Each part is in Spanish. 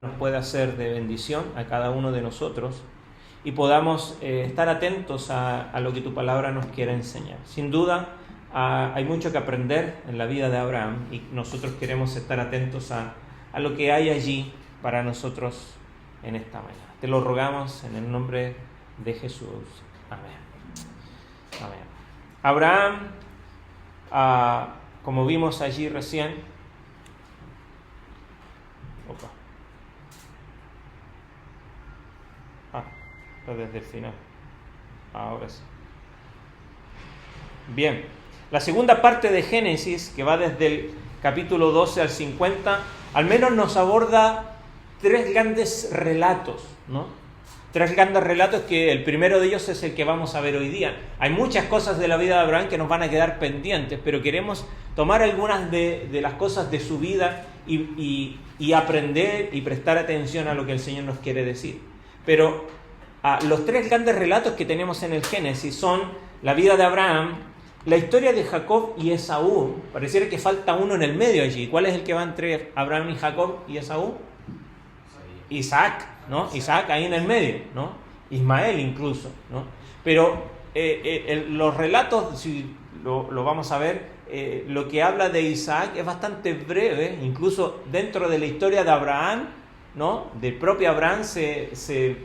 nos pueda ser de bendición a cada uno de nosotros y podamos estar atentos a lo que tu palabra nos quiere enseñar. Sin duda, hay mucho que aprender en la vida de Abraham y nosotros queremos estar atentos a lo que hay allí para nosotros en esta mañana. Te lo rogamos en el nombre de Jesús. Amén. Amén. Abraham, como vimos allí recién, desde el final. Ahora sí. Bien. La segunda parte de Génesis, que va desde el capítulo 12 al 50, al menos nos aborda tres grandes relatos, ¿no? Tres grandes relatos que el primero de ellos es el que vamos a ver hoy día. Hay muchas cosas de la vida de Abraham que nos van a quedar pendientes, pero queremos tomar algunas de las cosas de su vida y aprender y prestar atención a lo que el Señor nos quiere decir. Pero los tres grandes relatos que tenemos en el Génesis son la vida de Abraham, la historia de Jacob y Esaú. Pareciera que falta uno en el medio allí. ¿Cuál es el que va entre Abraham y Jacob y Esaú? Isaac, ¿no? Isaac ahí en el medio, ¿no? Ismael incluso, ¿no? Pero los relatos, si lo vamos a ver, lo que habla de Isaac es bastante breve, incluso dentro de la historia de Abraham, ¿no? Del propio Abraham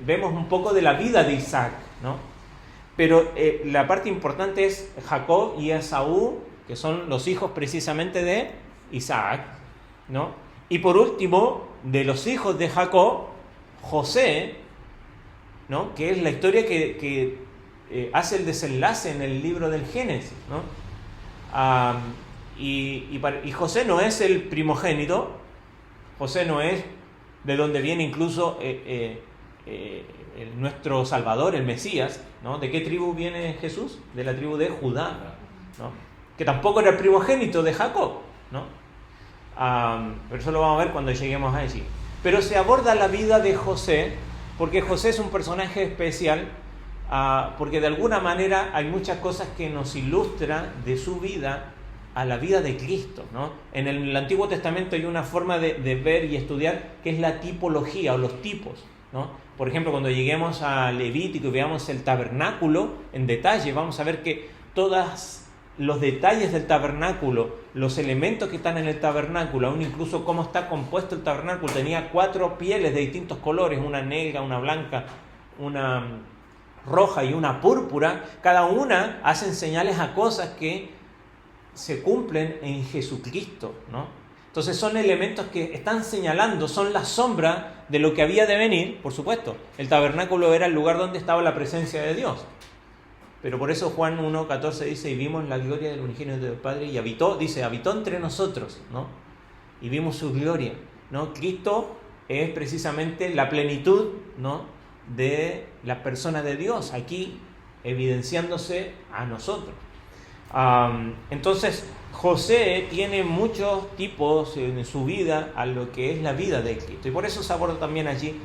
vemos un poco de la vida de Isaac, ¿no? Pero la parte importante es Jacob y Esaú, que son los hijos precisamente de Isaac, ¿no? Y por último, de los hijos de Jacob, José, ¿no? Que es la historia que hace el desenlace en el libro del Génesis, ¿no? Y José no es el primogénito, José no es de donde viene incluso nuestro Salvador, el Mesías, ¿no? ¿De qué tribu viene Jesús? De la tribu de Judá, ¿no? Que tampoco era el primogénito de Jacob, ¿no? Pero eso lo vamos a ver cuando lleguemos a allí. Pero se aborda la vida de José, porque José es un personaje especial, porque de alguna manera hay muchas cosas que nos ilustran de su vida a la vida de Cristo, ¿no? En el Antiguo Testamento hay una forma de ver y estudiar que es la tipología o los tipos, ¿no? Por ejemplo, cuando lleguemos a Levítico y veamos el tabernáculo en detalle, vamos a ver que todos los detalles del tabernáculo, los elementos que están en el tabernáculo, aún incluso cómo está compuesto el tabernáculo, tenía 4 pieles de distintos colores, una negra, una blanca, una roja y una púrpura. Cada una hacen señales a cosas que se cumplen en Jesucristo, ¿no? Entonces son elementos que están señalando, son la sombra de lo que había de venir. Por supuesto, el tabernáculo era el lugar donde estaba la presencia de Dios. Pero por eso Juan 1:14 dice, y vimos la gloria del unigénito del Padre, y habitó entre nosotros, ¿no? Y vimos su gloria, ¿no? Cristo es precisamente la plenitud, ¿no? De la persona de Dios, aquí evidenciándose a nosotros. Entonces, José tiene muchos tipos en su vida a lo que es la vida de Cristo. Y por eso se aborda también allí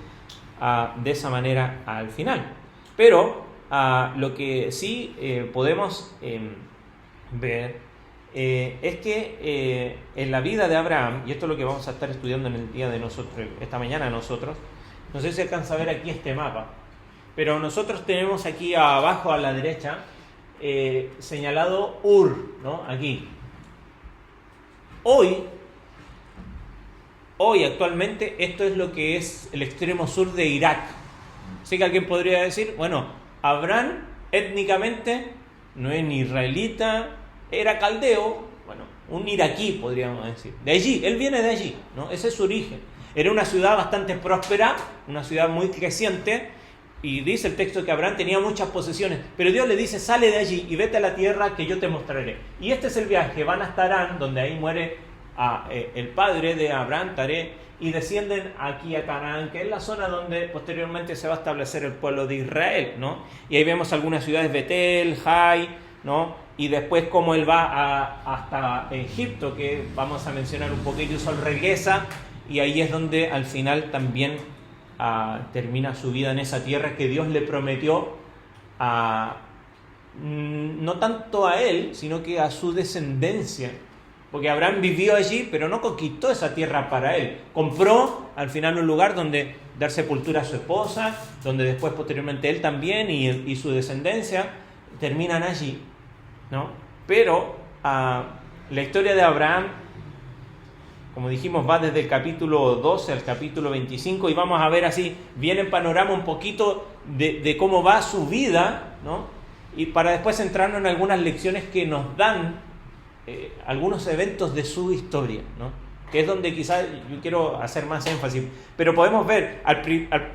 de esa manera al final. Pero lo que sí podemos ver es que en la vida de Abraham, y esto es lo que vamos a estar estudiando en el día de nosotros, esta mañana nosotros, no sé si alcanza a ver aquí este mapa, pero nosotros tenemos aquí abajo a la derecha señalado Ur, ¿no? Aquí. Hoy actualmente esto es lo que es el extremo sur de Irak. Así que alguien podría decir, bueno, Abraham étnicamente no es ni israelita, era caldeo, bueno, un iraquí podríamos decir. De allí, él viene de allí, ¿no? Ese es su origen. Era una ciudad bastante próspera, una ciudad muy creciente, y dice el texto que Abraham tenía muchas posesiones, pero Dios le dice, sale de allí y vete a la tierra que yo te mostraré. Y este es el viaje, van hasta Harán, donde ahí muere el padre de Abraham, Taré, y descienden aquí a Canaán, que es la zona donde posteriormente se va a establecer el pueblo de Israel, ¿no? Y ahí vemos algunas ciudades, Betel, Jai, ¿no? Y después cómo él va hasta Egipto, que vamos a mencionar un poquito, y él regresa, y ahí es donde al final también termina su vida en esa tierra que Dios le prometió no tanto a él, sino que a su descendencia, Porque Abraham vivió allí, pero no conquistó esa tierra para él. Compró al final un lugar donde dar sepultura a su esposa, donde después posteriormente él también y su descendencia terminan allí, ¿no? Pero la historia de Abraham, como dijimos, va desde el capítulo 12 al capítulo 25 y vamos a ver así, bien en panorama un poquito de cómo va su vida, ¿no? Y para después centrarnos en algunas lecciones que nos dan algunos eventos de su historia, ¿no? Que es donde quizás yo quiero hacer más énfasis. Pero podemos ver al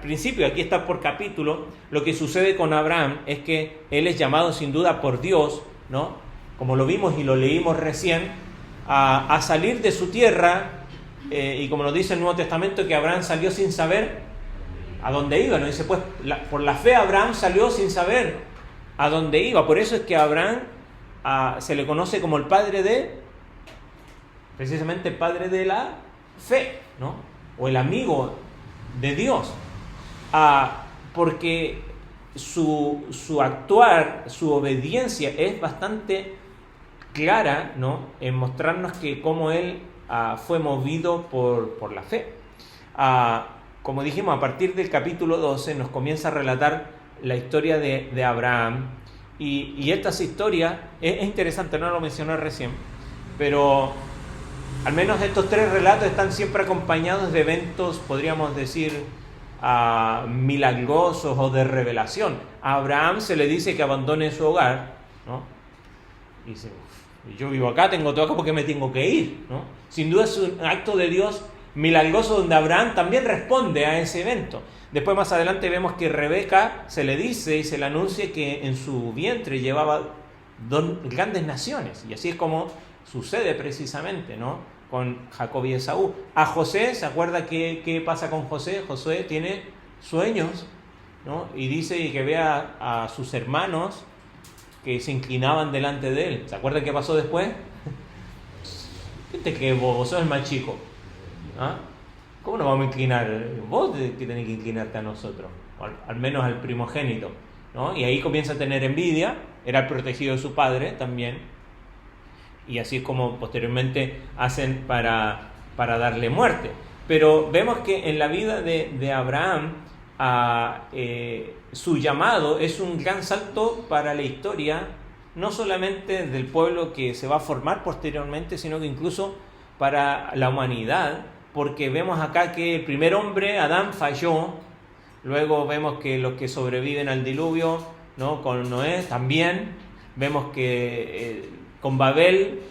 principio, aquí está por capítulo, lo que sucede con Abraham es que él es llamado sin duda por Dios, ¿no? Como lo vimos y lo leímos recién, a salir de su tierra, y como nos dice el Nuevo Testamento, que Abraham salió sin saber a dónde iba, ¿no? Dice, pues por la fe Abraham salió sin saber a dónde iba. Por eso es que Abraham se le conoce como el padre precisamente padre de la fe, ¿no? O el amigo de Dios, porque su actuar, su obediencia es bastante clara, ¿no? En mostrarnos que cómo él fue movido por la fe. Como dijimos, a partir del capítulo 12 nos comienza a relatar la historia de Abraham. Y estas historias, es interesante, no lo mencioné recién, pero al menos estos tres relatos están siempre acompañados de eventos, podríamos decir, milagrosos o de revelación. A Abraham se le dice que abandone su hogar, ¿no? Y dice, yo vivo acá, tengo todo acá, ¿por qué me tengo que ir? ¿No? Sin duda es un acto de Dios milagroso donde Abraham también responde a ese evento. Después más adelante vemos que Rebeca se le dice y se le anuncia que en su vientre llevaba dos grandes naciones. Y así es como sucede precisamente, ¿no? Con Jacob y Esaú. A José, ¿se acuerda qué pasa con José? José tiene sueños, ¿no? Y dice que ve a sus hermanos que se inclinaban delante de él. ¿Se acuerda qué pasó después? Fíjate que vos sos el más chico. ¿Ah? ¿Cómo nos vamos a inclinar? Vos que tenés que inclinarte a nosotros, al menos al primogénito, ¿no? Y ahí comienza a tener envidia, era el protegido de su padre también, y así es como posteriormente hacen para darle muerte. Pero vemos que en la vida de Abraham, su llamado es un gran salto para la historia, no solamente del pueblo que se va a formar posteriormente, sino que incluso para la humanidad, porque vemos acá que el primer hombre, Adán, falló. Luego vemos que los que sobreviven al diluvio, ¿no? Con Noé también. Vemos que con Babel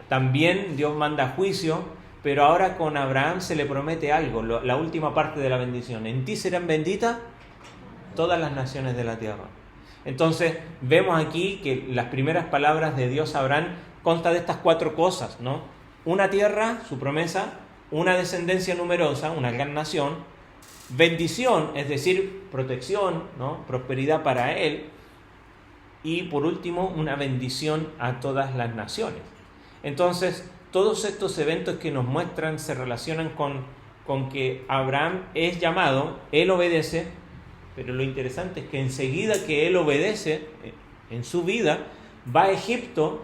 también Dios manda juicio. Pero ahora con Abraham se le promete algo, la última parte de la bendición. En ti serán benditas todas las naciones de la tierra. Entonces vemos aquí que las primeras palabras de Dios a Abraham consta de estas cuatro cosas, ¿no? Una tierra, su promesa, una descendencia numerosa, una gran nación, bendición, es decir, protección, ¿no? Prosperidad para él, y por último, una bendición a todas las naciones. Entonces, todos estos eventos que nos muestran se relacionan con que Abraham es llamado, él obedece, pero lo interesante es que enseguida que él obedece en su vida, va a Egipto,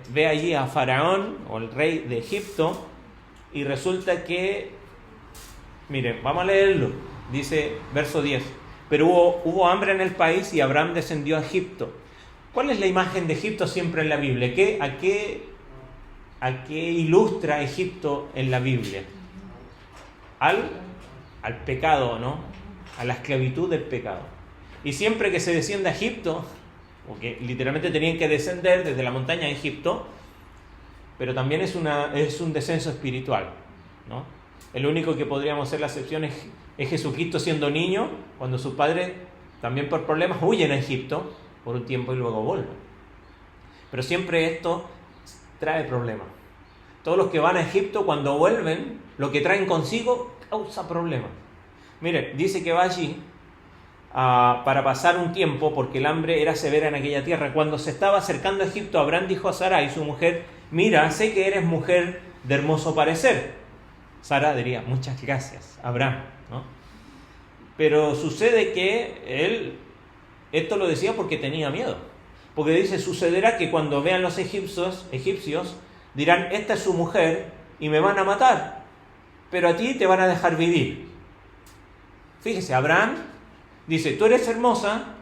ve allí a Faraón, o el rey de Egipto, y resulta que, miren, vamos a leerlo, dice verso 10, pero hubo hambre en el país y Abraham descendió a Egipto. ¿Cuál es la imagen de Egipto siempre en la Biblia? ¿A qué ilustra Egipto en la Biblia? Al pecado, ¿no? A la esclavitud del pecado. Y siempre que se desciende a Egipto, porque literalmente tenían que descender desde la montaña de Egipto, pero también es un descenso espiritual, ¿no? El único que podríamos hacer la excepción es Jesucristo siendo niño, cuando sus padres, también por problemas, huyen a Egipto por un tiempo y luego vuelven. Pero siempre esto trae problemas. Todos los que van a Egipto, cuando vuelven, lo que traen consigo causa problemas. Mire, dice que va allí para pasar un tiempo, porque el hambre era severa en aquella tierra. Cuando se estaba acercando a Egipto, Abraham dijo a Sarai, su mujer: mira, sé que eres mujer de hermoso parecer. Sara diría: muchas gracias, Abraham, ¿no? Pero sucede que él esto lo decía porque tenía miedo. Porque dice: sucederá que cuando vean los egipcios dirán, esta es su mujer y me van a matar, pero a ti te van a dejar vivir. Fíjese, Abraham dice, tú eres hermosa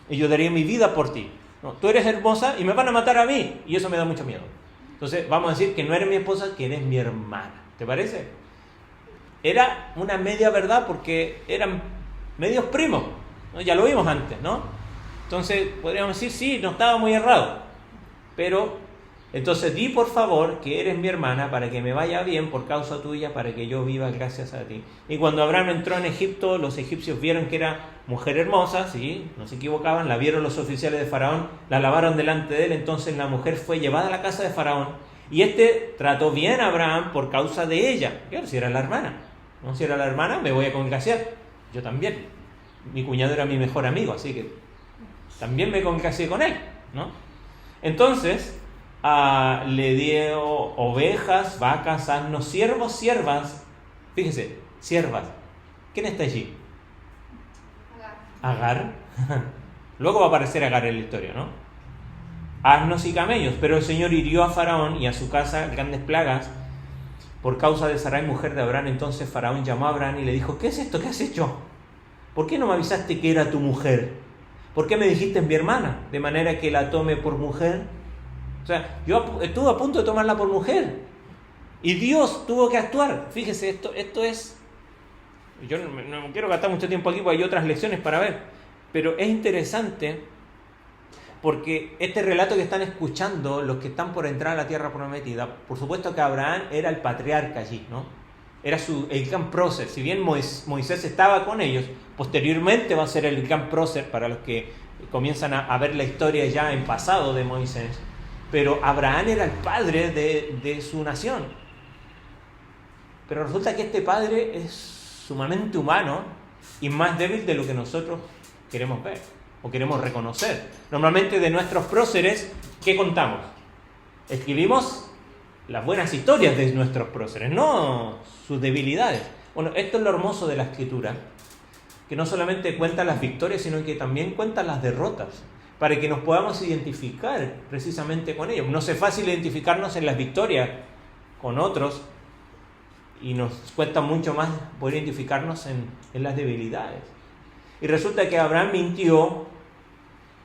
y yo daría mi vida por ti. No, tú eres hermosa y me van a matar a mí, y eso me da mucho miedo. Entonces vamos a decir que no eres mi esposa, que eres mi hermana. ¿Te parece? Era una media verdad porque eran medios primos, ¿no? Ya lo vimos antes, ¿no? Entonces podríamos decir, sí, no estaba muy errado. Pero, entonces di por favor que eres mi hermana para que me vaya bien por causa tuya, para que yo viva gracias a ti. Y cuando Abraham entró en Egipto, los egipcios vieron que era mujer hermosa, sí, no se equivocaban, la vieron los oficiales de Faraón, la alabaron delante de él, entonces la mujer fue llevada a la casa de Faraón y trató bien a Abraham por causa de ella. Claro, si era la hermana, ¿no? Si era la hermana, me voy a congraciar. Yo también. Mi cuñado era mi mejor amigo, así que también me congracié con él, ¿no? Entonces, le dio ovejas, vacas, asnos, siervos, siervas. Fíjese, siervas. ¿Quién está allí? Agar. Luego va a aparecer Agar en la historia, ¿no? Asnos y camellos. Pero el Señor hirió a Faraón y a su casa grandes plagas por causa de Sarai, mujer de Abraham. Entonces Faraón llamó a Abraham y le dijo, ¿qué es esto? ¿Qué has hecho? ¿Por qué no me avisaste que era tu mujer? ¿Por qué me dijiste mi hermana? De manera que la tome por mujer. O sea, yo estuve a punto de tomarla por mujer. Y Dios tuvo que actuar. Fíjese, esto es... Yo no quiero gastar mucho tiempo aquí porque hay otras lecciones para ver. Pero es interesante porque este relato que están escuchando los que están por entrar a la tierra prometida, por supuesto que Abraham era el patriarca allí, ¿no? Era el gran prócer. Si bien Moisés estaba con ellos, posteriormente va a ser el gran prócer para los que comienzan a ver la historia ya en pasado de Moisés. Pero Abraham era el padre de su nación. Pero resulta que este padre es sumamente humano y más débil de lo que nosotros queremos ver o queremos reconocer. Normalmente de nuestros próceres, ¿qué contamos? Escribimos las buenas historias de nuestros próceres, no sus debilidades. Bueno, esto es lo hermoso de la Escritura, que no solamente cuenta las victorias, sino que también cuenta las derrotas, para que nos podamos identificar precisamente con ellos. No es fácil identificarnos en las victorias con otros, y nos cuesta mucho más poder identificarnos en las debilidades. Y resulta que Abraham mintió,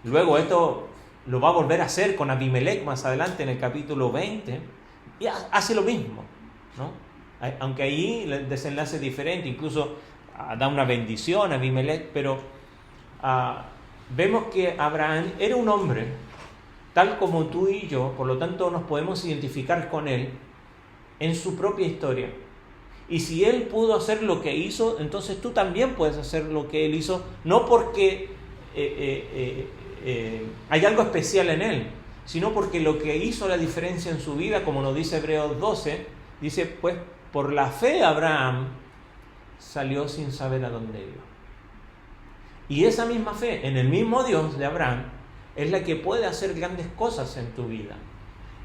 luego esto lo va a volver a hacer con Abimelech más adelante en el capítulo 20, y hace lo mismo, ¿no? Aunque ahí el desenlace es diferente, incluso da una bendición a Abimelech, pero vemos que Abraham era un hombre tal como tú y yo, por lo tanto nos podemos identificar con él en su propia historia. Y si él pudo hacer lo que hizo, entonces tú también puedes hacer lo que él hizo, no porque hay algo especial en él, sino porque lo que hizo la diferencia en su vida, como nos dice Hebreos 12, dice, pues por la fe Abraham salió sin saber a dónde iba. Y esa misma fe en el mismo Dios de Abraham es la que puede hacer grandes cosas en tu vida.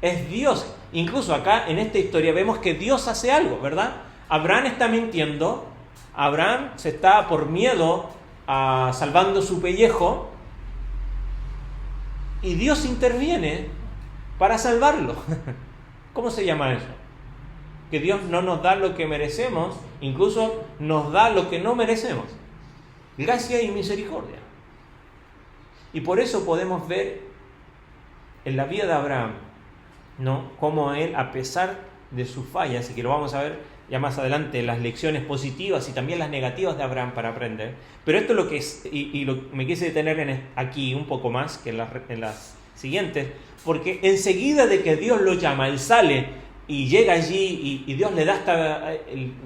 Es Dios. Incluso acá en esta historia vemos que Dios hace algo, ¿verdad? Abraham está mintiendo, Abraham se está por miedo salvando su pellejo, y Dios interviene para salvarlo. ¿Cómo se llama eso? Que Dios no nos da lo que merecemos, incluso nos da lo que no merecemos. Gracia y misericordia. Y por eso podemos ver en la vida de Abraham, ¿no?, cómo él, a pesar de sus fallas, y que lo vamos a ver ya más adelante, las lecciones positivas y también las negativas de Abraham para aprender. Pero esto es lo que es, me quise detener aquí un poco más que en las siguientes, porque enseguida de que Dios lo llama, él sale y llega allí y Dios le da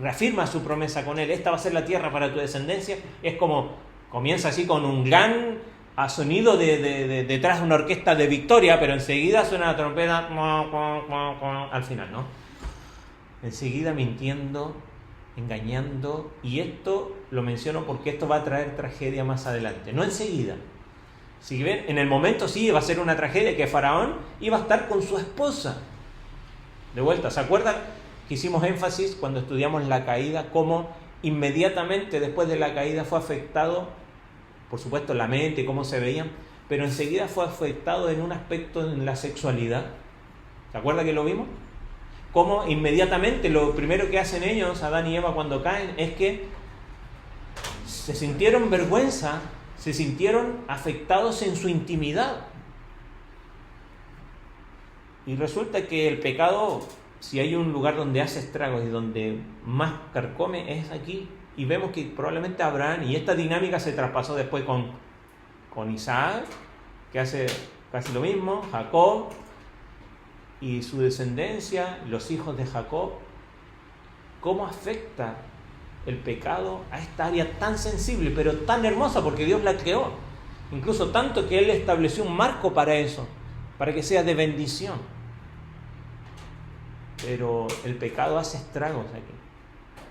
reafirma su promesa con él, esta va a ser la tierra para tu descendencia. Es como, comienza así con un gran sonido detrás de una orquesta de victoria, pero enseguida suena la trompeta al final, ¿no? Enseguida mintiendo, engañando, y esto lo menciono porque esto va a traer tragedia más adelante, no enseguida. Si ven, en el momento sí va a ser una tragedia, que Faraón iba a estar con su esposa. De vuelta, ¿se acuerdan que hicimos énfasis cuando estudiamos la caída, cómo inmediatamente después de la caída fue afectado, por supuesto, la mente, cómo se veían, pero enseguida fue afectado en un aspecto en la sexualidad? ¿Se acuerda que lo vimos? Cómo inmediatamente lo primero que hacen ellos, Adán y Eva, cuando caen, es que se sintieron vergüenza, se sintieron afectados en su intimidad. Y resulta que el pecado, si hay un lugar donde hace estragos y donde más carcome, es aquí. Y vemos que probablemente Abraham, y esta dinámica se traspasó después con Isaac, que hace casi lo mismo, Jacob y su descendencia, los hijos de Jacob. ¿Cómo afecta el pecado a esta área tan sensible, pero tan hermosa, porque Dios la creó? Incluso tanto que Él estableció un marco para eso, para que sea de bendición. Pero el pecado hace estragos aquí.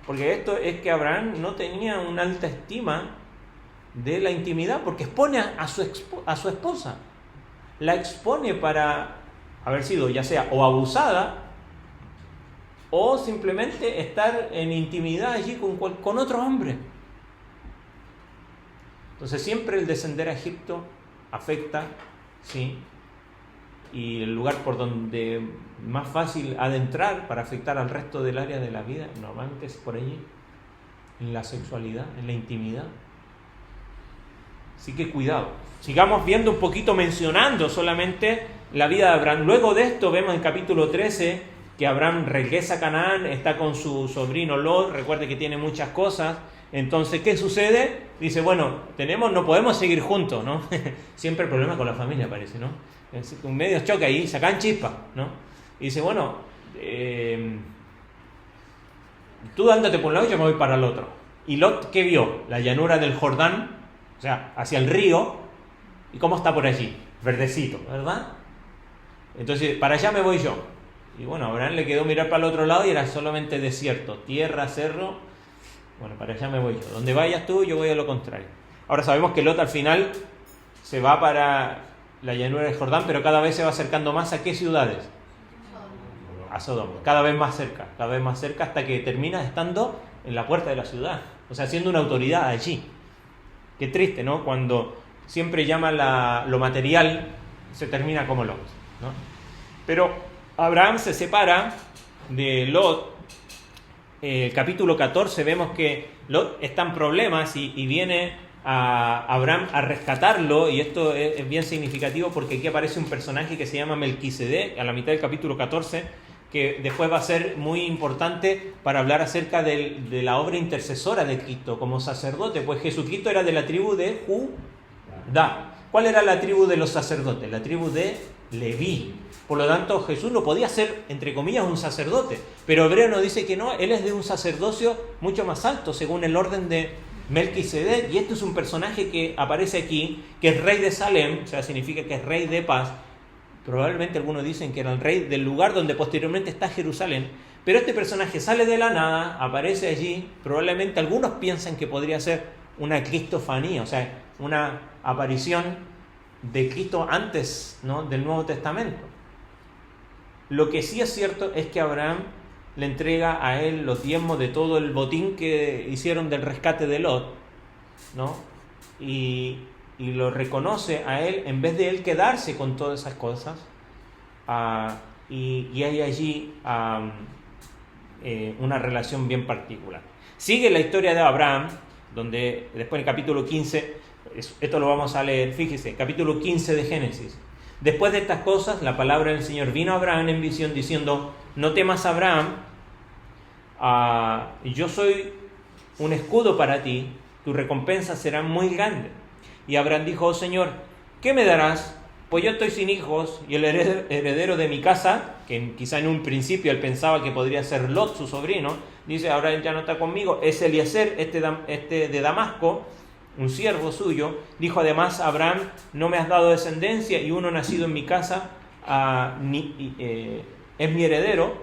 Porque esto es que Abraham no tenía una alta estima de la intimidad, porque expone a su esposa. La expone para haber sido ya sea o abusada o simplemente estar en intimidad allí con otro hombre. Entonces siempre el descender a Egipto afecta, ¿sí? Y el lugar por donde más fácil adentrar para afectar al resto del área de la vida, normalmente es por allí, en la sexualidad, en la intimidad. Así que cuidado. Sigamos viendo un poquito, mencionando solamente la vida de Abraham. Luego de esto vemos en capítulo 13 que Abraham regresa a Canaán, está con su sobrino Lot, recuerde que tiene muchas cosas. Entonces, ¿qué sucede? Dice, bueno, no podemos seguir juntos, ¿no? Siempre el problema con la familia parece, ¿no? Es un medio choque ahí, sacan chispa, ¿no? Y dice, bueno, tú ándate por un lado y yo me voy para el otro. ¿Y Lot qué vio? La llanura del Jordán, o sea, hacia el río. ¿Y cómo está por allí? Verdecito, ¿verdad? Entonces, para allá me voy yo. Y bueno, a Abraham le quedó mirar para el otro lado y era solamente desierto, tierra, cerro. Bueno, para allá me voy yo. Donde vayas tú, yo voy a lo contrario. Ahora sabemos que Lot al final se va para la llanura del Jordán, pero cada vez se va acercando más a ¿qué ciudades? A Sodoma. Cada vez más cerca, hasta que termina estando en la puerta de la ciudad. O sea, siendo una autoridad allí. Qué triste, ¿no? Cuando siempre llama lo material, se termina como Lot, ¿no? Pero Abraham se separa de Lot. El capítulo 14 vemos que Lot está en problemas y viene a Abraham a rescatarlo, y esto es bien significativo porque aquí aparece un personaje que se llama Melquisedec a la mitad del capítulo 14, que después va a ser muy importante para hablar acerca de la obra intercesora de Cristo como sacerdote, pues Jesucristo era de la tribu de Judá. ¿Cuál era la tribu de los sacerdotes? La tribu de Leví. Por lo tanto, Jesús no podía ser, entre comillas, un sacerdote, pero Hebreo nos dice que no, él es de un sacerdocio mucho más alto, según el orden de Melquisedec, y este es un personaje que aparece aquí, que es rey de Salem, o sea, significa que es rey de paz. Probablemente algunos dicen que era el rey del lugar donde posteriormente está Jerusalén, pero este personaje sale de la nada, aparece allí, probablemente algunos piensan que podría ser una cristofanía, o sea, una aparición de Cristo antes, ¿no?, del Nuevo Testamento. Lo que sí es cierto es que Abraham le entrega a él los diezmos de todo el botín que hicieron del rescate de Lot, ¿no? Y lo reconoce a él, en vez de él quedarse con todas esas cosas, y hay allí una relación bien particular. Sigue la historia de Abraham, donde después en el capítulo 15, esto lo vamos a leer, fíjese, capítulo 15 de Génesis. Después de estas cosas, la palabra del Señor vino a Abraham en visión diciendo: no temas, Abraham, yo soy un escudo para ti, tu recompensa será muy grande. Y Abraham dijo: oh Señor, ¿qué me darás? Pues yo estoy sin hijos, y el heredero de mi casa, que quizá en un principio él pensaba que podría ser Lot, su sobrino, dice: ahora él ya no está conmigo, es Eliezer, este de Damasco, un siervo suyo. Dijo además Abraham: no me has dado descendencia, y uno nacido en mi casa es mi heredero.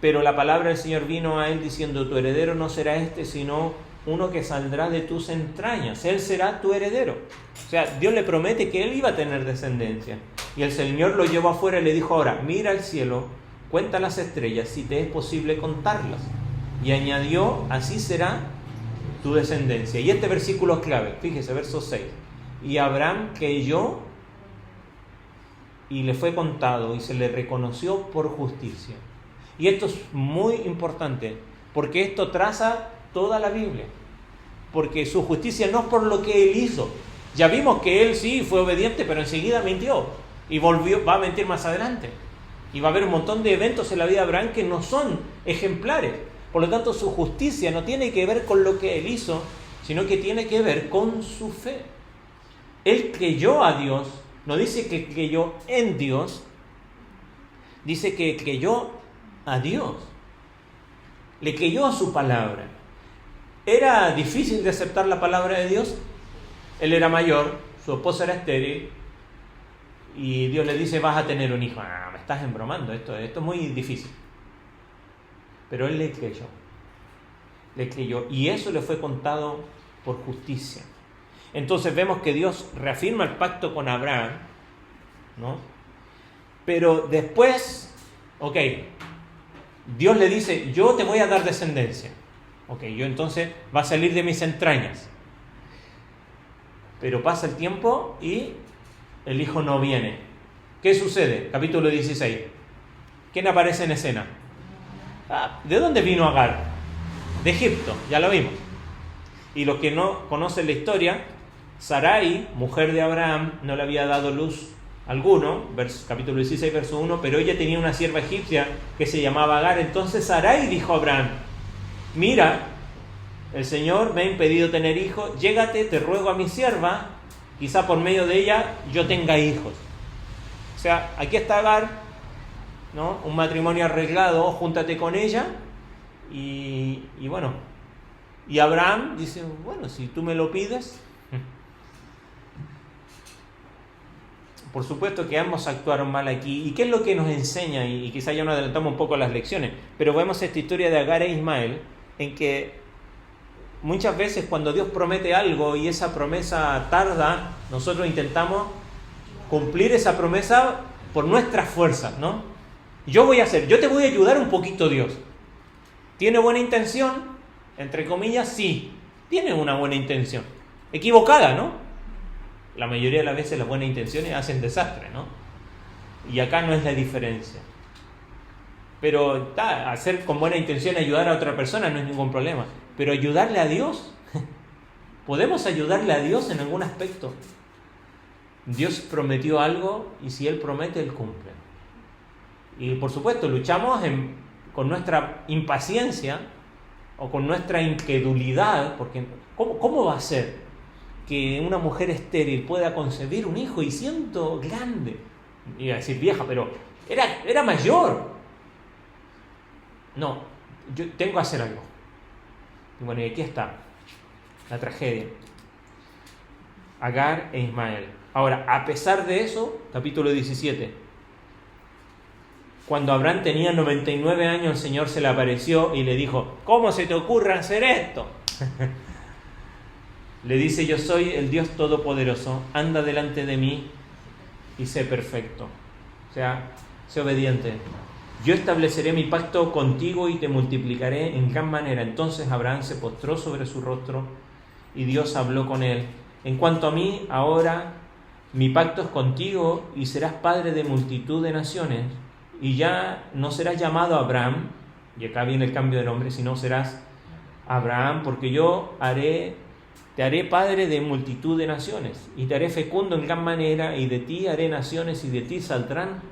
Pero la palabra del Señor vino a él diciendo: tu heredero no será este, sino uno que saldrá de tus entrañas, él será tu heredero. O sea, Dios le promete que él iba a tener descendencia. Y el Señor lo llevó afuera y le dijo: ahora mira al cielo, cuenta las estrellas, si te es posible contarlas. Y añadió: así será tu descendencia. Y este versículo es clave, fíjese, verso 6. Y Abraham creyó y le fue contado y se le reconoció por justicia. Y esto es muy importante, porque esto traza toda la Biblia. Porque su justicia no es por lo que él hizo. Ya vimos que él sí fue obediente, pero enseguida mintió. Y va a mentir más adelante. Y va a haber un montón de eventos en la vida de Abraham que no son ejemplares. Por lo tanto, su justicia no tiene que ver con lo que él hizo, sino que tiene que ver con su fe. Él creyó a Dios, no dice que creyó en Dios, dice que creyó a Dios. Le creyó a su palabra. ¿Era difícil de aceptar la palabra de Dios? Él era mayor, su esposa era estéril, y Dios le dice, vas a tener un hijo. Ah, me estás embromando, esto es muy difícil. Pero él le creyó, y eso le fue contado por justicia. Entonces vemos que Dios reafirma el pacto con Abraham, ¿no? Pero después, Dios le dice, yo te voy a dar descendencia. Yo entonces va a salir de mis entrañas. Pero pasa el tiempo y el hijo no viene. ¿Qué sucede? Capítulo 16. ¿Quién aparece en escena? ¿De dónde vino Agar? De Egipto, ya lo vimos. Y los que no conocen la historia, Sarai, mujer de Abraham, no le había dado luz alguno, capítulo 16, verso 1, pero ella tenía una sierva egipcia que se llamaba Agar. Entonces Sarai dijo a Abraham, mira, el Señor me ha impedido tener hijos, llégate, te ruego a mi sierva, quizá por medio de ella yo tenga hijos. O sea, aquí está Agar, ¿no? Un matrimonio arreglado, júntate con ella, y bueno, y Abraham dice, bueno, si tú me lo pides. Por supuesto que ambos actuaron mal aquí. ¿Y qué es lo que nos enseña? Y quizá ya nos adelantamos un poco las lecciones, pero vemos esta historia de Agar e Ismael, en que muchas veces cuando Dios promete algo y esa promesa tarda, nosotros intentamos cumplir esa promesa por nuestras fuerzas, ¿no? Yo te voy a ayudar un poquito, Dios. ¿Tiene buena intención? Entre comillas, sí. Tiene una buena intención. Equivocada, ¿no? La mayoría de las veces las buenas intenciones hacen desastre, ¿no? Y acá no es la diferencia. Pero hacer con buena intención ayudar a otra persona no es ningún problema. Pero ayudarle a Dios, ¿podemos ayudarle a Dios en algún aspecto? Dios prometió algo y si Él promete, Él cumple. Y por supuesto luchamos con nuestra impaciencia o con nuestra incredulidad, porque ¿cómo va a ser que una mujer estéril pueda concebir un hijo y siendo grande? Iba a decir vieja, pero era mayor. No, yo tengo que hacer algo. Y bueno, y aquí está la tragedia. Agar e Ismael. Ahora, a pesar de eso, capítulo 17. Cuando Abraham tenía 99 años, el Señor se le apareció y le dijo, ¿cómo se te ocurre hacer esto? Le dice, yo soy el Dios Todopoderoso, anda delante de mí y sé perfecto. O sea, sé obediente. Yo estableceré mi pacto contigo y te multiplicaré en gran manera. Entonces Abraham se postró sobre su rostro y Dios habló con él. En cuanto a mí, ahora mi pacto es contigo y serás padre de multitud de naciones. Y ya no serás llamado Abraham, y acá viene el cambio de nombre, sino serás Abraham, porque yo te haré padre de multitud de naciones, y te haré fecundo en gran manera, y de ti haré naciones, y de ti saldrán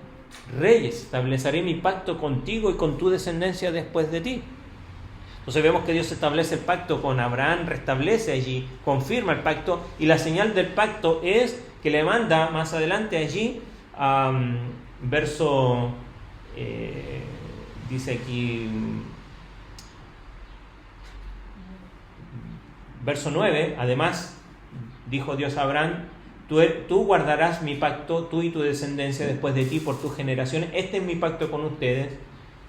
reyes. Estableceré mi pacto contigo y con tu descendencia después de ti. Entonces vemos que Dios establece el pacto con Abraham, restablece allí, confirma el pacto, y la señal del pacto es que le manda más adelante allí, dice aquí, verso 9, además dijo Dios a Abraham, tú guardarás mi pacto, tú y tu descendencia después de ti por tus generaciones. Este es mi pacto con ustedes.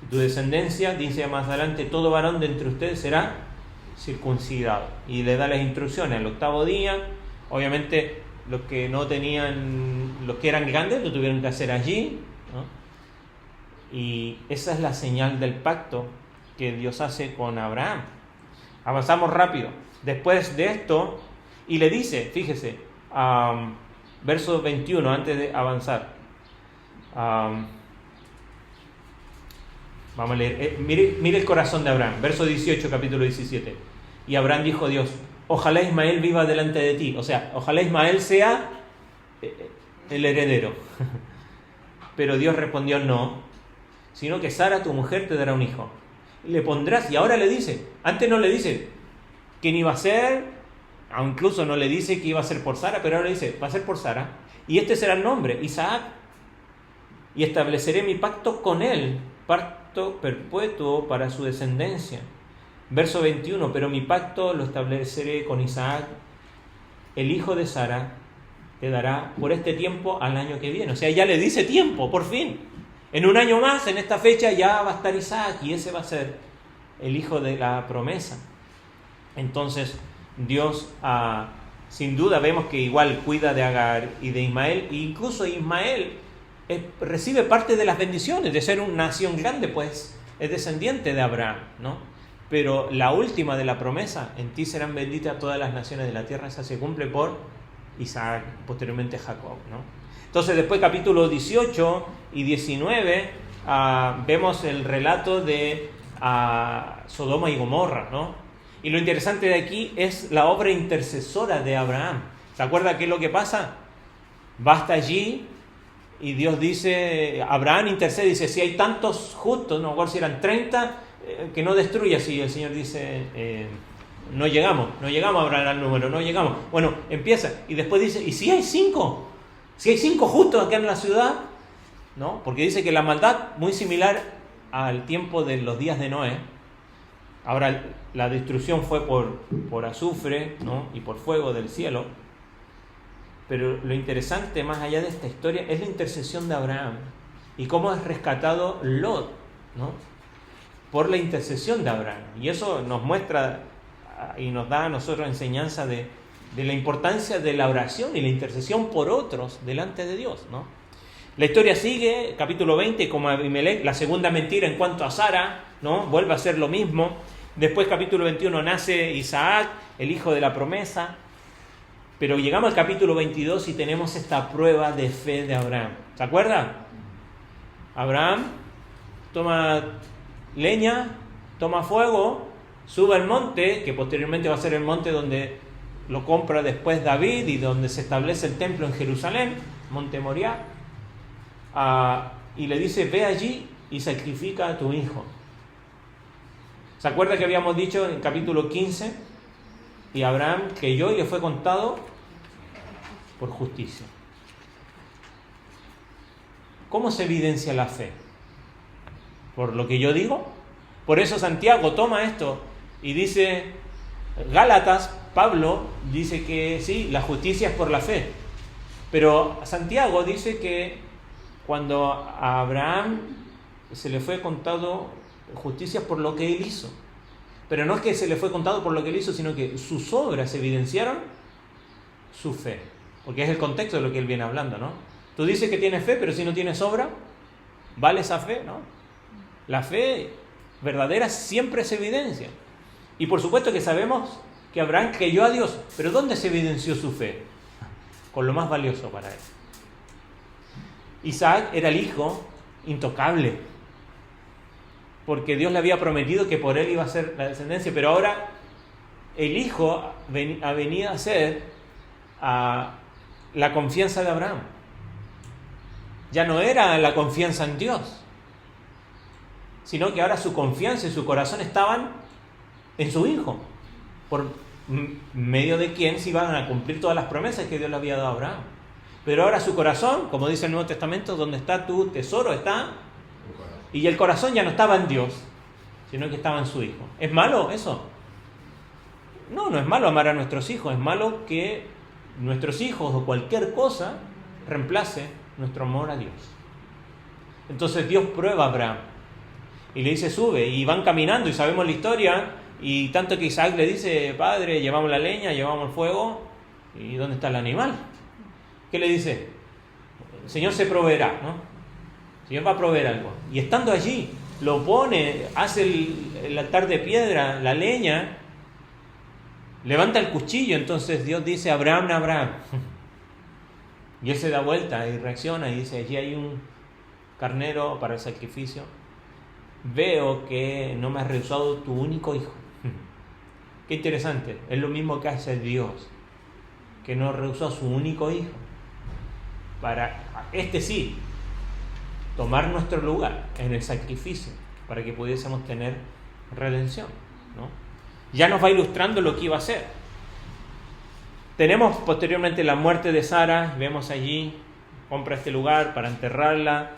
Tu descendencia, dice más adelante, todo varón de entre ustedes será circuncidado. Y le da las instrucciones al 8º día. Obviamente los que no tenían, los que eran grandes lo tuvieron que hacer allí, ¿no? Y esa es la señal del pacto que Dios hace con Abraham. Avanzamos rápido. Después de esto, y le dice, fíjese, verso 21, antes de avanzar, Vamos a leer. Mire el corazón de Abraham. Verso 18, capítulo 17. Y Abraham dijo a Dios: ojalá Ismael viva delante de ti. O sea, ojalá Ismael sea el heredero. Pero Dios respondió: no, sino que Sara, tu mujer, te dará un hijo. Le pondrás, y ahora le dice, antes no le dice quién iba a ser, o incluso no le dice que iba a ser por Sara, pero ahora le dice, va a ser por Sara, y este será el nombre, Isaac, y estableceré mi pacto con él, pacto perpetuo para su descendencia. Verso 21, pero mi pacto lo estableceré con Isaac, el hijo de Sara, te dará por este tiempo al año que viene. O sea, ya le dice tiempo, por fin. En un año más, en esta fecha, ya va a estar Isaac y ese va a ser el hijo de la promesa. Entonces, Dios, sin duda, vemos que igual cuida de Agar y de Ismael, e incluso Ismael recibe parte de las bendiciones de ser una nación grande, pues es descendiente de Abraham, ¿no? Pero la última de la promesa, en ti serán benditas todas las naciones de la tierra, esa se cumple por Isaac, posteriormente Jacob, ¿no? Entonces después capítulos 18 y 19 vemos el relato de Sodoma y Gomorra, ¿no? Y lo interesante de aquí es la obra intercesora de Abraham. ¿Se acuerda qué es lo que pasa? Va hasta allí y Dios dice, Abraham intercede, dice, si hay tantos justos, no me acuerdo si eran 30, que no destruyas. Y el Señor dice, no llegamos a hablar al número, no llegamos. Bueno, empieza y después dice, ¿y si hay 5? Si hay 5 justos acá en la ciudad, ¿no? Porque dice que la maldad, muy similar al tiempo de los días de Noé. Ahora la destrucción fue por azufre, ¿no? Y por fuego del cielo. Pero lo interesante más allá de esta historia es la intercesión de Abraham y cómo es rescatado Lot, ¿no? Por la intercesión de Abraham. Y eso nos muestra y nos da a nosotros enseñanza de la importancia de la oración y la intercesión por otros delante de Dios, ¿no? La historia sigue, capítulo 20, como Abimelech, la segunda mentira en cuanto a Sara, ¿no? Vuelve a hacer lo mismo. Después, capítulo 21, nace Isaac, el hijo de la promesa. Pero llegamos al capítulo 22 y tenemos esta prueba de fe de Abraham. ¿Se acuerda? Abraham toma leña, toma fuego, sube al monte, que posteriormente va a ser el monte donde lo compra después David y donde se establece el templo en Jerusalén, Monte Moriah, y le dice, ve allí y sacrifica a tu hijo. ¿Se acuerda que habíamos dicho en capítulo 15? Y Abraham creyó y le fue contado por justicia. ¿Cómo se evidencia la fe? ¿Por lo que yo digo? Por eso Santiago toma esto y dice, Gálatas, Pablo dice que sí, la justicia es por la fe. Pero Santiago dice que cuando a Abraham se le fue contado justicia por lo que él hizo. Pero no es que se le fue contado por lo que él hizo, sino que sus obras evidenciaron su fe. Porque es el contexto de lo que él viene hablando, ¿no? Tú dices que tienes fe, pero si no tienes obra, ¿vale esa fe? ¿No? La fe verdadera siempre se evidencia. Y por supuesto que sabemos que Abraham creyó a Dios, pero ¿dónde se evidenció su fe? Con lo más valioso para él. Isaac era el hijo intocable, porque Dios le había prometido que por él iba a ser la descendencia, pero ahora el hijo ha venido a ser la confianza de Abraham. Ya no era la confianza en Dios, sino que ahora su confianza y su corazón estaban en su hijo, por medio de quien se iban a cumplir todas las promesas que Dios le había dado a Abraham. Pero ahora su corazón, como dice el Nuevo Testamento, donde está tu tesoro está, y el corazón ya no estaba en Dios, sino que estaba en su hijo. ¿Es malo eso? No, no es malo amar a nuestros hijos, es malo que nuestros hijos o cualquier cosa reemplace nuestro amor a Dios. Entonces Dios prueba a Abraham y le dice, sube, y van caminando y sabemos la historia, y tanto que Isaac le dice, padre, llevamos la leña, llevamos el fuego, ¿y dónde está el animal? ¿Qué le dice? El Señor se proveerá, ¿no? El Señor va a proveer algo. Y estando allí, lo pone, hace el altar de piedra, la leña, levanta el cuchillo. Entonces Dios dice, Abraham, Abraham. Y él se da vuelta y reacciona y dice, allí hay carnero para el sacrificio, veo que no me has rehusado tu único hijo. Qué interesante, es lo mismo que hace Dios, que nos rehusó a su único hijo, para sí, tomar nuestro lugar en el sacrificio, para que pudiésemos tener redención, ¿no? Ya nos va ilustrando lo que iba a ser. Tenemos posteriormente la muerte de Sara, vemos allí, compra este lugar para enterrarla,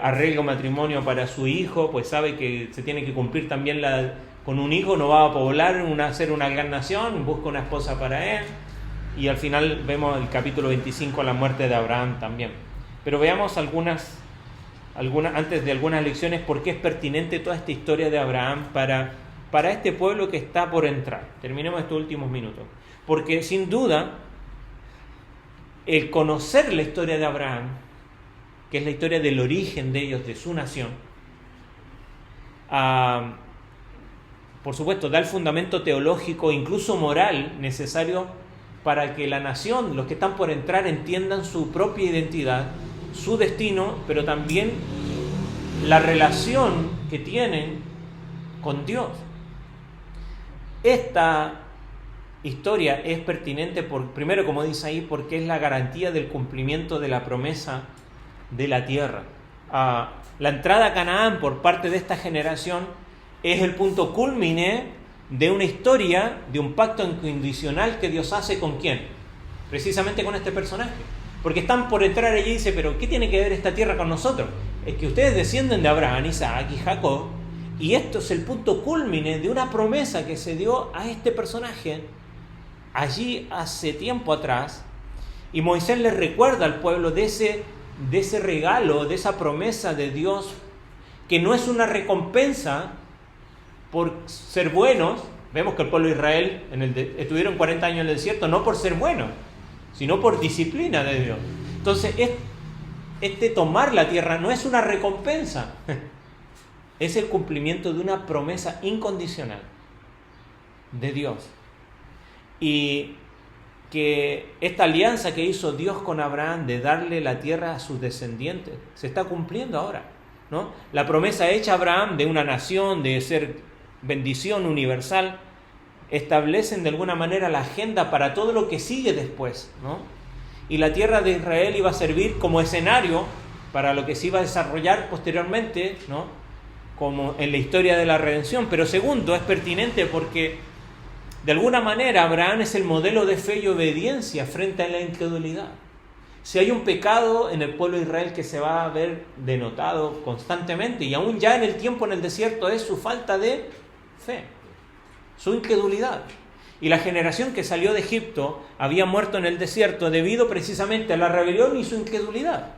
arregla un matrimonio para su hijo, pues sabe que se tiene que cumplir también con un hijo, no va a poblar, ser una gran nación, busca una esposa para él, y al final vemos el capítulo 25, la muerte de Abraham también. Pero veamos antes de algunas lecciones, por qué es pertinente toda esta historia de Abraham para este pueblo que está por entrar. Terminemos estos últimos minutos. Porque sin duda, el conocer la historia de Abraham, que es la historia del origen de ellos, de su nación, por supuesto, da el fundamento teológico, incluso moral, necesario para que la nación, los que están por entrar, entiendan su propia identidad, su destino, pero también la relación que tienen con Dios. Esta historia es pertinente, primero, como dice ahí, porque es la garantía del cumplimiento de la promesa de la tierra. La entrada a Canaán por parte de esta generación es el punto cúlmine de una historia, de un pacto incondicional que Dios hace ¿con quién? Precisamente con este personaje. Porque están por entrar allí y dice, pero ¿qué tiene que ver esta tierra con nosotros? Es que ustedes descienden de Abraham, Isaac y Jacob, y esto es el punto cúlmine de una promesa que se dio a este personaje allí hace tiempo atrás, y Moisés les recuerda al pueblo de ese regalo, de esa promesa de Dios, que no es una recompensa por ser buenos. Vemos que el pueblo de Israel estuvieron 40 años en el desierto, no por ser buenos, sino por disciplina de Dios. Entonces, tomar la tierra no es una recompensa, es el cumplimiento de una promesa incondicional de Dios. Y que esta alianza que hizo Dios con Abraham de darle la tierra a sus descendientes se está cumpliendo ahora, ¿no? La promesa hecha a Abraham de una nación, de ser bendición universal, establecen de alguna manera la agenda para todo lo que sigue después, ¿no? Y la tierra de Israel iba a servir como escenario para lo que se iba a desarrollar posteriormente, ¿no? Como en la historia de la redención. Pero segundo, es pertinente porque de alguna manera Abraham es el modelo de fe y obediencia frente a la incredulidad. Si hay un pecado en el pueblo de Israel que se va a ver denotado constantemente, y aún ya en el tiempo en el desierto, es su falta de fe, su incredulidad. Y la generación que salió de Egipto había muerto en el desierto debido precisamente a la rebelión y su incredulidad.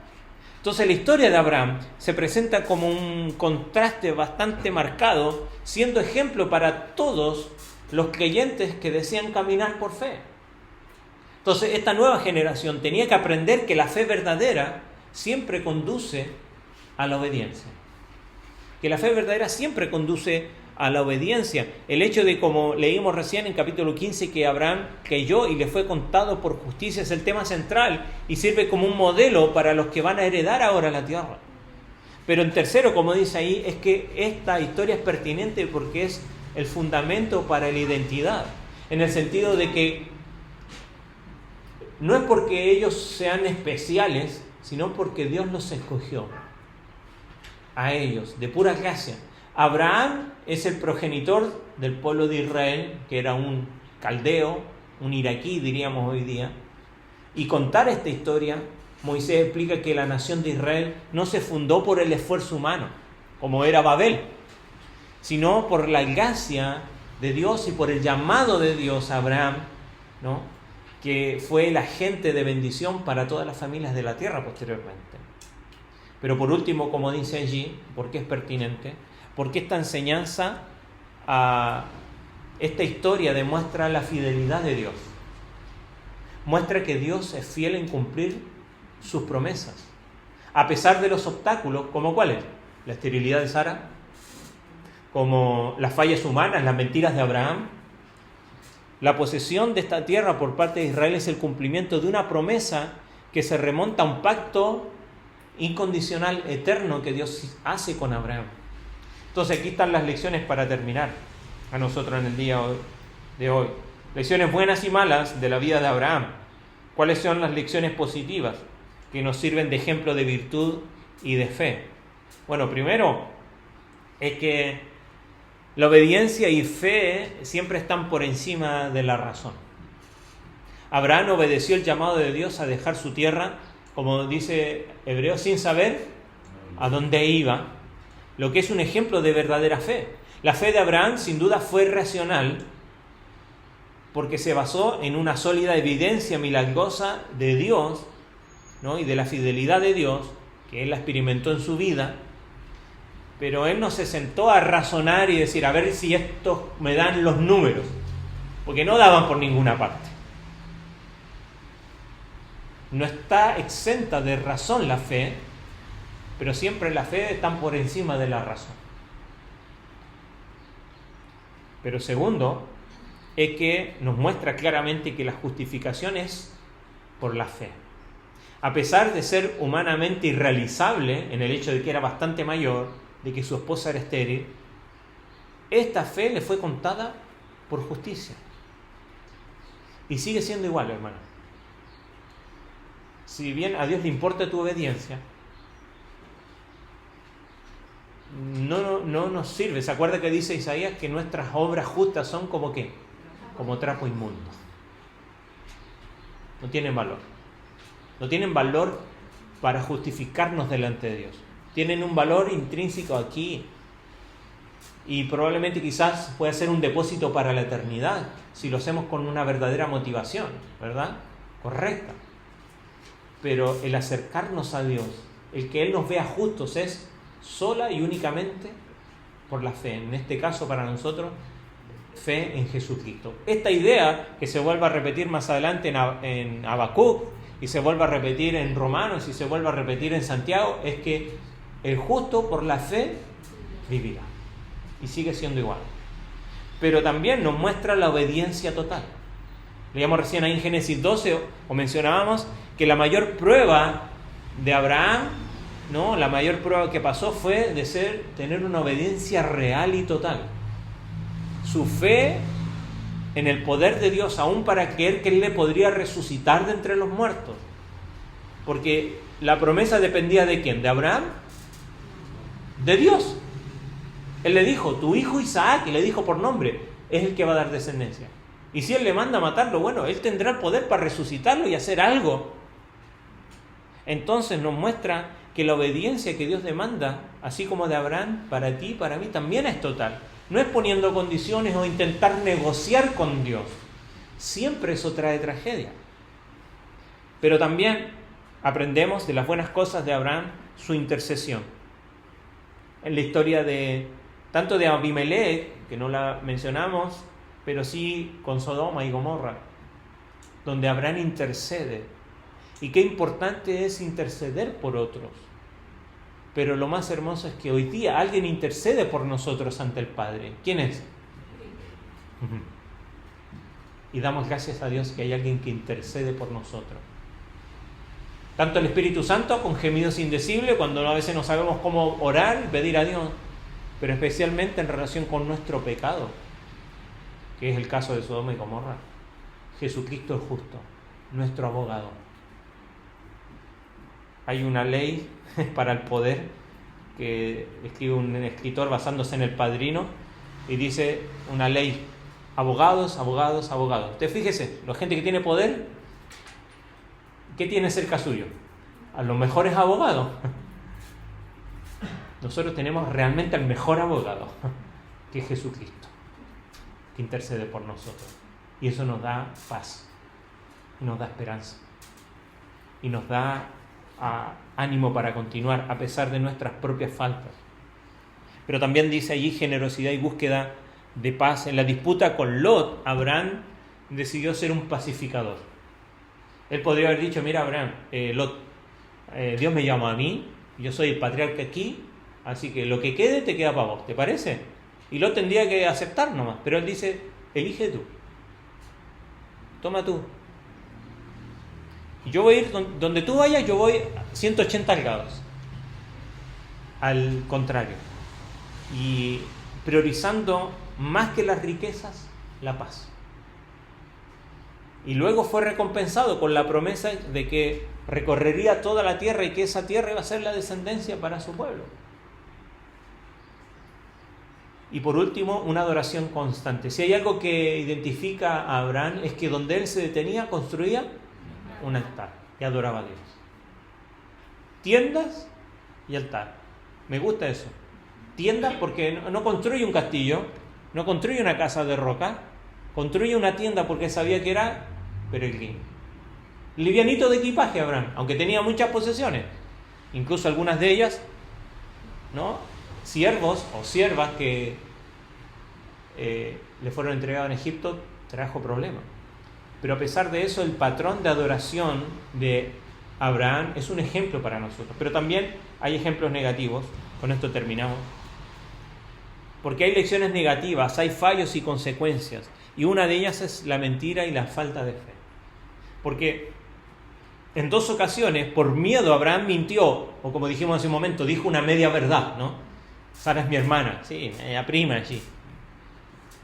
Entonces la historia de Abraham se presenta como un contraste bastante marcado, siendo ejemplo para todos los creyentes que desean caminar por fe. Entonces esta nueva generación tenía que aprender que la fe verdadera siempre conduce a la obediencia. Que la fe verdadera siempre conduce a la obediencia. El hecho de, como leímos recién en capítulo 15, que Abraham creyó y le fue contado por justicia, es el tema central y sirve como un modelo para los que van a heredar ahora la tierra. Pero en tercero, como dice ahí, es que esta historia es pertinente porque es el fundamento para la identidad, en el sentido de que no es porque ellos sean especiales, sino porque Dios los escogió a ellos, de pura gracia. Abraham es el progenitor del pueblo de Israel, que era un caldeo, un iraquí, diríamos hoy día. Y contar esta historia, Moisés explica que la nación de Israel no se fundó por el esfuerzo humano, como era Babel, sino por la gracia de Dios y por el llamado de Dios a Abraham, ¿no? Que fue el agente de bendición para todas las familias de la tierra posteriormente. Pero por último, como dice allí, ¿por qué es pertinente? Porque esta enseñanza, esta historia demuestra la fidelidad de Dios. Muestra que Dios es fiel en cumplir sus promesas, a pesar de los obstáculos, ¿como cuáles? La esterilidad de Sara, como las fallas humanas, las mentiras de Abraham. La posesión de esta tierra por parte de Israel es el cumplimiento de una promesa que se remonta a un pacto incondicional, eterno que Dios hace con Abraham. Entonces aquí están las lecciones para terminar a nosotros en el día de hoy. Lecciones buenas y malas de la vida de Abraham. ¿Cuáles son las lecciones positivas que nos sirven de ejemplo de virtud y de fe? Bueno, primero es que la obediencia y fe siempre están por encima de la razón. Abraham obedeció el llamado de Dios a dejar su tierra, como dice Hebreos, sin saber a dónde iba, lo que es un ejemplo de verdadera fe. La fe de Abraham sin duda fue racional, porque se basó en una sólida evidencia milagrosa de Dios, ¿no? Y de la fidelidad de Dios, que él la experimentó en su vida, pero él no se sentó a razonar y decir, a ver si estos me dan los números, porque no daban por ninguna parte. No está exenta de razón la fe, pero siempre la fe está por encima de la razón. Pero segundo, es que nos muestra claramente que la justificación es por la fe. A pesar de ser humanamente irrealizable, en el hecho de que era bastante mayor, de que su esposa era estéril, esta fe le fue contada por justicia. Y sigue siendo igual, hermano. Si bien a Dios le importa tu obediencia, no nos sirve. ¿Se acuerda que dice Isaías que nuestras obras justas son como qué? Como trapo inmundo. No tienen valor. No tienen valor para justificarnos delante de Dios. Tienen un valor intrínseco aquí. Y probablemente quizás pueda ser un depósito para la eternidad, si lo hacemos con una verdadera motivación, ¿verdad? Correcta. Pero el acercarnos a Dios, el que Él nos vea justos, es sola y únicamente por la fe. En este caso, para nosotros, fe en Jesucristo. Esta idea que se vuelve a repetir más adelante en Habacuc, y se vuelve a repetir en Romanos, y se vuelve a repetir en Santiago, es que el justo por la fe vivirá. Y sigue siendo igual. Pero también nos muestra la obediencia total. Leíamos recién ahí en Génesis 12, o mencionábamos, que la mayor prueba de Abraham, ¿no? La mayor prueba que pasó fue de tener una obediencia real y total. Su fe en el poder de Dios, aún para creer que Él le podría resucitar de entre los muertos. Porque la promesa dependía ¿de quién? ¿De Abraham? De Dios. Él le dijo, tu hijo Isaac, y le dijo por nombre, es el que va a dar descendencia. Y si Él le manda a matarlo, bueno, Él tendrá el poder para resucitarlo y hacer algo. Entonces nos muestra que la obediencia que Dios demanda, así como de Abraham, para ti y para mí, también es total. No es poniendo condiciones o intentar negociar con Dios. Siempre eso trae tragedia. Pero también aprendemos de las buenas cosas de Abraham, su intercesión. En la historia tanto de Abimelech, que no la mencionamos, pero sí con Sodoma y Gomorra, donde Abraham intercede. Y qué importante es interceder por otros. Pero lo más hermoso es que hoy día alguien intercede por nosotros ante el Padre. ¿Quién es? Y damos gracias a Dios que hay alguien que intercede por nosotros. Tanto el Espíritu Santo con gemidos indecibles, cuando a veces no sabemos cómo orar y pedir a Dios, pero especialmente en relación con nuestro pecado, que es el caso de Sodoma y Gomorra. Jesucristo es justo, nuestro abogado. Hay una ley para el poder que escribe un escritor basándose en El Padrino y dice una ley: abogados, abogados, abogados. Usted fíjese, la gente que tiene poder, ¿qué tiene cerca suyo? A los mejores abogados. Nosotros tenemos realmente al mejor abogado, que es Jesucristo, que intercede por nosotros. Y eso nos da paz, nos da esperanza y nos da ánimo para continuar a pesar de nuestras propias faltas. Pero también dice allí generosidad y búsqueda de paz. En la disputa con Lot, Abraham decidió ser un pacificador. Él podría haber dicho: mira, Abraham, Lot, Dios me llama a mí, yo soy el patriarca aquí, así que lo que quede te queda para vos, ¿te parece? Y Lot tendría que aceptar nomás, pero él dice: elige tú, toma tú. Y yo voy a ir donde tú vayas, yo voy 180 grados. al contrario, y priorizando más que las riquezas, la paz. Y luego fue recompensado con la promesa de que recorrería toda la tierra y que esa tierra iba a ser la descendencia para su pueblo. Y por último, una adoración constante. Si hay algo que identifica a Abraham es que donde él se detenía, construía un altar y adoraba a Dios. Tiendas y altar. Me gusta eso. Tiendas porque no construye un castillo, no construye una casa de roca, construye una tienda porque sabía que era peregrino. Livianito de equipaje Abraham, aunque tenía muchas posesiones, incluso algunas de ellas, ¿no?, siervos o siervas que le fueron entregados en Egipto, trajo problemas. Pero a pesar de eso, el patrón de adoración de Abraham es un ejemplo para nosotros. Pero también hay ejemplos negativos. Con esto terminamos. Porque hay lecciones negativas, hay fallos y consecuencias. Y una de ellas es la mentira y la falta de fe. Porque en 2 ocasiones, por miedo, Abraham mintió, o como dijimos hace un momento, dijo una media verdad, ¿no? Sara es mi hermana, sí, media prima allí.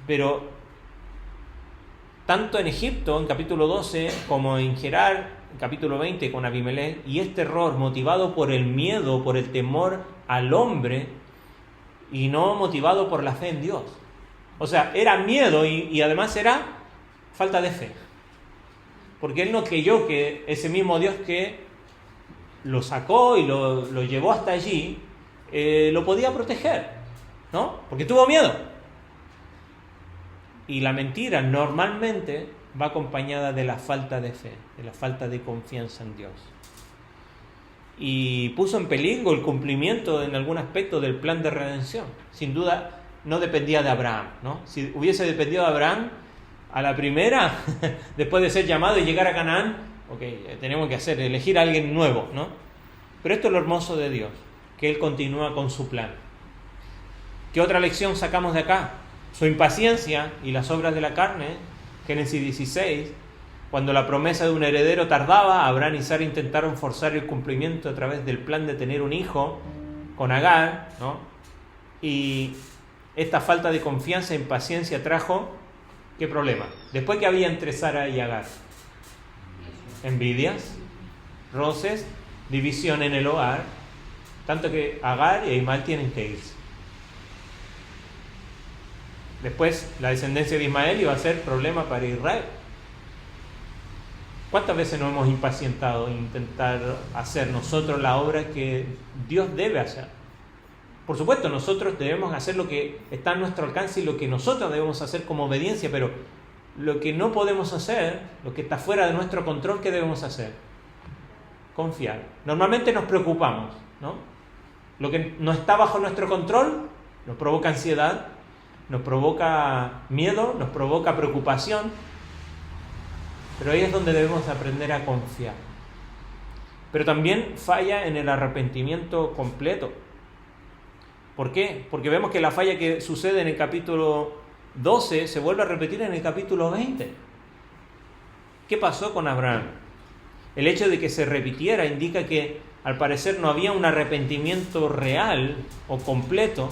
Pero tanto en Egipto, en capítulo 12, como en Gerar, en capítulo 20, con Abimelech, y este error motivado por el miedo, por el temor al hombre, y no motivado por la fe en Dios. O sea, era miedo y además era falta de fe. Porque él no creyó que ese mismo Dios que lo sacó y lo llevó hasta allí, lo podía proteger, ¿no? Porque tuvo miedo. Y la mentira normalmente va acompañada de la falta de fe, de la falta de confianza en Dios. Y puso en peligro el cumplimiento en algún aspecto del plan de redención. Sin duda, no dependía de Abraham, ¿no? Si hubiese dependido de Abraham, a la primera, después de ser llamado y llegar a Canaán, tenemos que elegir a alguien nuevo, ¿no? Pero esto es lo hermoso de Dios, que Él continúa con su plan. ¿Qué otra lección sacamos de acá? Su impaciencia y las obras de la carne. Génesis 16, cuando la promesa de un heredero tardaba, Abraham y Sara intentaron forzar el cumplimiento a través del plan de tener un hijo con Agar, ¿no? Y esta falta de confianza e impaciencia trajo, ¿qué problema? Después que había entre Sara y Agar, envidias, roces, división en el hogar, tanto que Agar y Ismael tienen que irse. Después la descendencia de Ismael iba a ser problema para Israel. ¿Cuántas veces nos hemos impacientado en intentar hacer nosotros la obra que Dios debe hacer? Por supuesto, nosotros debemos hacer lo que está a nuestro alcance y lo que nosotros debemos hacer como obediencia, pero lo que no podemos hacer, lo que está fuera de nuestro control, ¿qué debemos hacer? Confiar. Normalmente nos preocupamos, ¿no? Lo que no está bajo nuestro control nos provoca ansiedad, nos provoca miedo, nos provoca preocupación, pero ahí es donde debemos aprender a confiar. Pero también falla en el arrepentimiento completo. ¿Por qué? Porque vemos que la falla que sucede en el capítulo 12 se vuelve a repetir en el capítulo 20. ¿Qué pasó con Abraham? El hecho de que se repitiera indica que al parecer no había un arrepentimiento real o completo,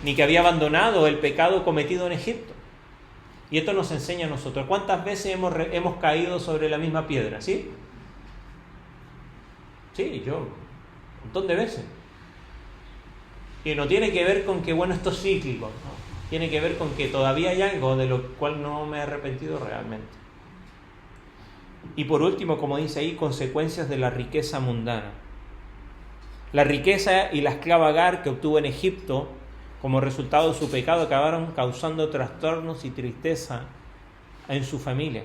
ni que había abandonado el pecado cometido en Egipto. Y esto nos enseña a nosotros. ¿Cuántas veces hemos caído sobre la misma piedra? ¿Sí? Sí, yo. Un montón de veces. Y no tiene que ver con que, esto es cíclico, ¿no? Tiene que ver con que todavía hay algo de lo cual no me he arrepentido realmente. Y por último, como dice ahí, consecuencias de la riqueza mundana. La riqueza y la esclava Agar que obtuvo en Egipto como resultado de su pecado acabaron causando trastornos y tristeza en su familia.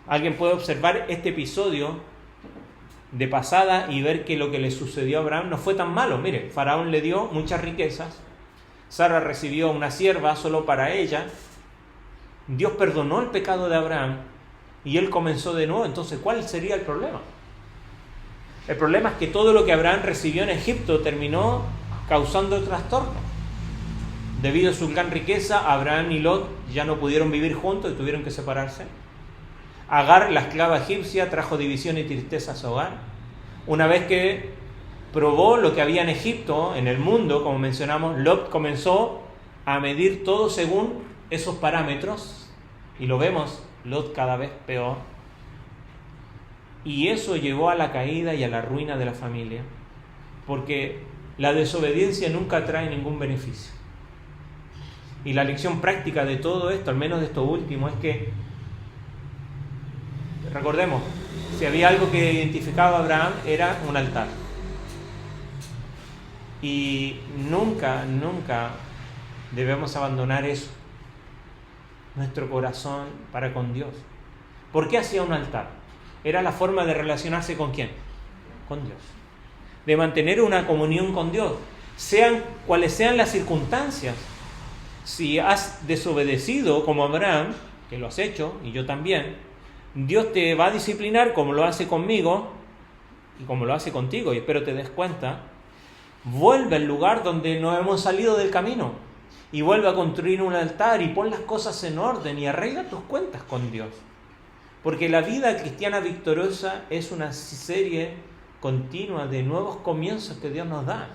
Alguien puede observar este episodio de pasada y ver que lo que le sucedió a Abraham no fue tan malo. Mire, Faraón le dio muchas riquezas, Sara recibió una sierva solo para ella, Dios perdonó el pecado de Abraham y él comenzó de nuevo. Entonces, ¿cuál sería el problema? El problema es que todo lo que Abraham recibió en Egipto terminó causando trastorno. Debido a su gran riqueza, Abraham y Lot ya no pudieron vivir juntos y tuvieron que separarse. Agar, la esclava egipcia, trajo división y tristeza a su hogar. Una vez que probó lo que había en Egipto, en el mundo, como mencionamos, Lot comenzó a medir todo según esos parámetros, y lo vemos, Lot cada vez peor. Y eso llevó a la caída y a la ruina de la familia, porque la desobediencia nunca trae ningún beneficio. Y la lección práctica de todo esto, al menos de esto último, es que, recordemos, si había algo que identificaba a Abraham, era un altar. Y nunca debemos abandonar eso, nuestro corazón para con Dios. ¿Por qué hacía un altar? Era la forma de relacionarse ¿con quién? Con Dios. De mantener una comunión con Dios, sean cuales sean las circunstancias. Si has desobedecido como Abraham, que lo has hecho, y yo también, Dios te va a disciplinar como lo hace conmigo y como lo hace contigo, y espero te des cuenta. Vuelve al lugar donde no hemos salido del camino y vuelve a construir un altar y pon las cosas en orden y arregla tus cuentas con Dios. Porque la vida cristiana victoriosa es una serie continua de nuevos comienzos que Dios nos da.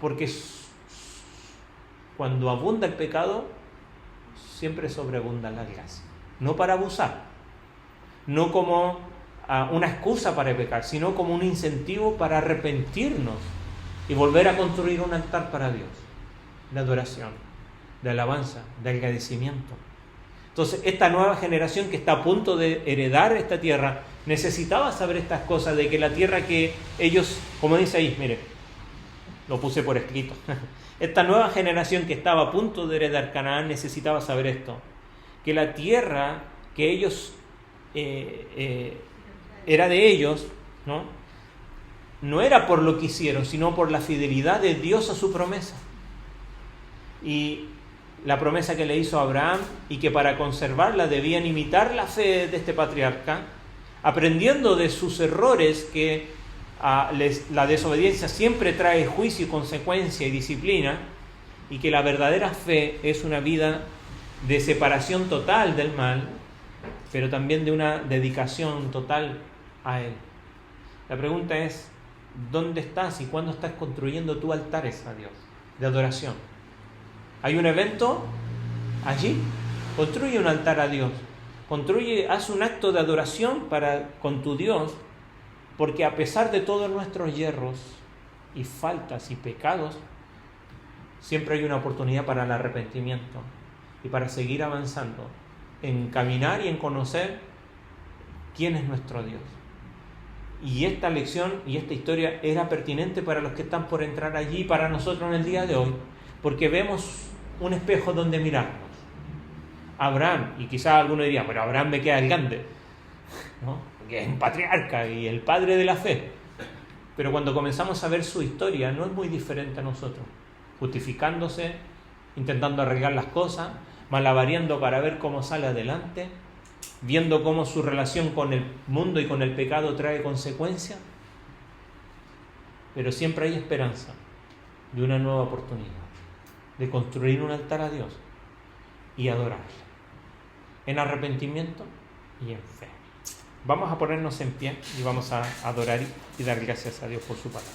Porque cuando abunda el pecado, siempre sobreabunda la gracia. No para abusar, no como una excusa para pecar, sino como un incentivo para arrepentirnos y volver a construir un altar para Dios, de adoración, de alabanza, de agradecimiento. Entonces, esta nueva generación que está a punto de heredar esta tierra, necesitaba saber estas cosas, de que la tierra que ellos, como dice ahí, mire, lo puse por escrito, esta nueva generación que estaba a punto de heredar Canaán necesitaba saber esto, que la tierra que ellos, era de ellos, no era por lo que hicieron, sino por la fidelidad de Dios a su promesa. Y la promesa que le hizo a Abraham, y que para conservarla debían imitar la fe de este patriarca, aprendiendo de sus errores, que la desobediencia siempre trae juicio, consecuencia y disciplina, y que la verdadera fe es una vida de separación total del mal, pero también de una dedicación total a Él. La pregunta es, ¿dónde estás y cuándo estás construyendo tus altares a Dios de adoración? ¿Hay un evento allí? Construye un altar a Dios. Haz un acto de adoración con tu Dios, porque a pesar de todos nuestros yerros y faltas y pecados, siempre hay una oportunidad para el arrepentimiento y para seguir avanzando en caminar y en conocer quién es nuestro Dios. Y esta lección y esta historia era pertinente para los que están por entrar allí y para nosotros en el día de hoy, porque vemos un espejo donde mirarnos. Abraham, y quizás alguno diría, pero Abraham me queda el grande, ¿no? Porque es un patriarca y el padre de la fe. Pero cuando comenzamos a ver su historia, no es muy diferente a nosotros, justificándose, intentando arreglar las cosas, malabareando para ver cómo sale adelante, viendo cómo su relación con el mundo y con el pecado trae consecuencias. Pero siempre hay esperanza de una nueva oportunidad, de construir un altar a Dios y adorarle, en arrepentimiento y en fe. Vamos a ponernos en pie y vamos a adorar y dar gracias a Dios por su palabra.